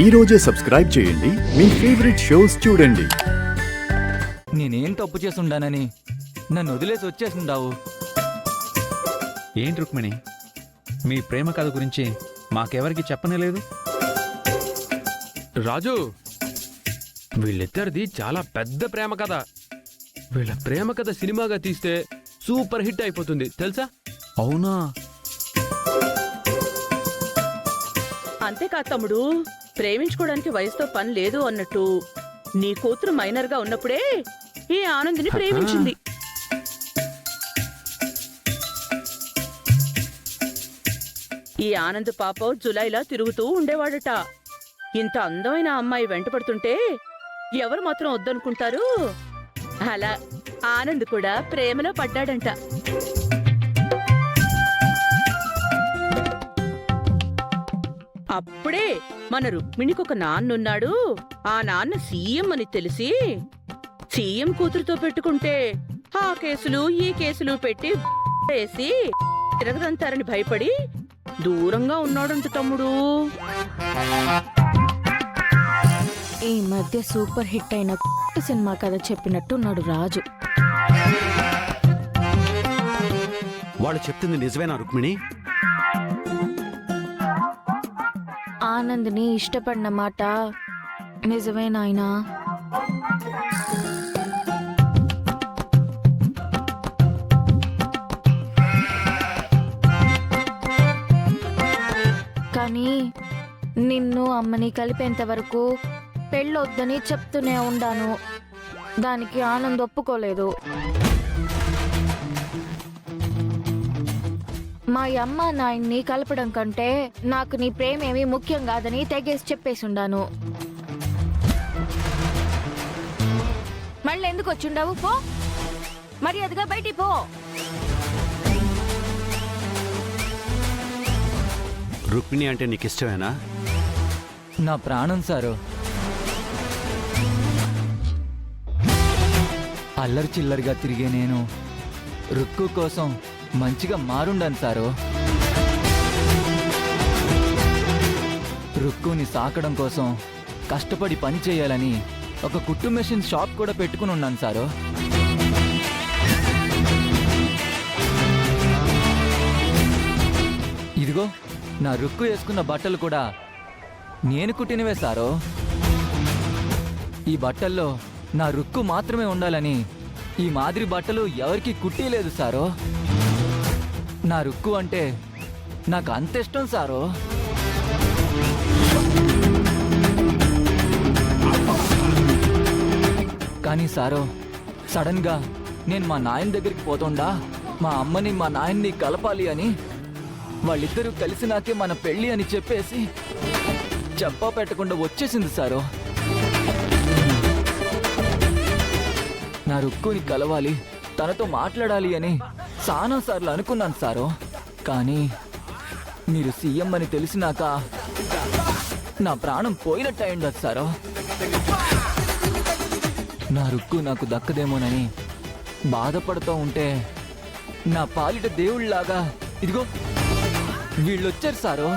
ఈ రోజే సబ్స్క్రైబ్ చేయండి, మీ ఫేవరెట్ షోస్ చూడండి. నేనేం తప్పు చేసుండానని నన్ను వదిలేసి వచ్చేసిండావు? ఏంటి రుక్మిణి, మీ ప్రేమ కథ గురించి మాకెవరికి చెప్పనే లేదు? రాజు, వీళ్ళిద్దరిది చాలా పెద్ద ప్రేమ కథ. వీళ్ళ ప్రేమ కథ సినిమాగా తీస్తే సూపర్ హిట్ అయిపోతుంది తెలుసా? అవునా? అంతేకాదు తమ్ముడు, ప్రేమించుకోవడానికి వయసుతో పని లేదు అన్నట్టు నీ కూతురు మైనర్ గా ఉన్నప్పుడే ఈ ఆనంద్ని ప్రేమించింది. ఈ ఆనంద్ పాప జులైలా తిరుగుతూ ఉండేవాడట. ఇంత అందమైన అమ్మాయి వెంటపడుతుంటే ఎవరు మాత్రం వద్దనుకుంటారు? అలా ఆనంద్ కూడా ప్రేమలో పడ్డాడంట. అప్పుడే మన రుక్మిణికొక నాన్నున్నాడు. ఆ నాన్న సీఎం అని తెలిసి సీఎం కూతురుతో పెట్టుకుంటే ఆ కేసులు ఈ కేసులు పెట్టి వేసి తిరగదంతారని భయపడి దూరంగా ఉన్నాడంట తమ్ముడు. ఈ మధ్య సూపర్ హిట్ అయిన సినిమా కథ చెప్పినట్టున్నాడు రాజు. వాళ్ళు చెప్తుంది నిజమేనా రుక్మిణి? ఆనంద్ని ఇష్టపడిన మాట నిజమే నాయనా. కానీ నిన్ను అమ్మని కలిపేంత వరకు పెళ్ళొద్దని చెప్తూనే ఉండాను. దానికి ఆనంద్ ఒప్పుకోలేదు. మా అమ్మ నాయన్ని కలపడం కంటే నాకు నీ ప్రేమేమీ ముఖ్యం కాదని తెగేసి చెప్పేసుండాను. మళ్ళీ ఎందుకు వచ్చిండావు? పో, మర్యాదగా బయటికి పో. రుక్మిణి అంటే నీకు ఇష్టమేనా? నా ప్రాణం సారు. అల్లరి చిల్లరిగా తిరిగే నేను రుక్కు కోసం మంచిగా మారుండాను సారు. రుక్కుని సాకడం కోసం కష్టపడి పని చేయాలని ఒక కుట్టు మెషిన్ షాప్ కూడా పెట్టుకుని ఉన్నాను సారు. ఇదిగో నా రుక్కు వేసుకున్న బట్టలు కూడా నేను కుట్టినవే సారు. ఈ బట్టల్లో నా రుక్కు మాత్రమే ఉండాలని ఈ మాదిరి బట్టలు ఎవరికి కుట్టిలేదు సారు. నా రుక్కు అంటే నాకు అంత ఇష్టం సారు. కానీ సారు, సడన్గా నేను మా నాయన దగ్గరికి పోతుండా మా అమ్మని మా నాయన్ని కలపాలి అని వాళ్ళిద్దరూ కలిసి నాకే మన పెళ్ళి అని చెప్పేసి చెప్పా పెట్టకుండా వచ్చేసింది సారు. నా రుక్కుని కలవాలి, తనతో మాట్లాడాలి అని చాలా సార్లు అనుకున్నాను సారు. కానీ మీరు సీఎం అని తెలిసినాక నా ప్రాణం పోయినట్టు అయిండదు సారు. నా రుక్కు నాకు దక్కదేమోనని బాధపడుతూ ఉంటే నా పాలిట దేవుళ్ళలాగా ఇదిగో వీళ్ళొచ్చారు సారు.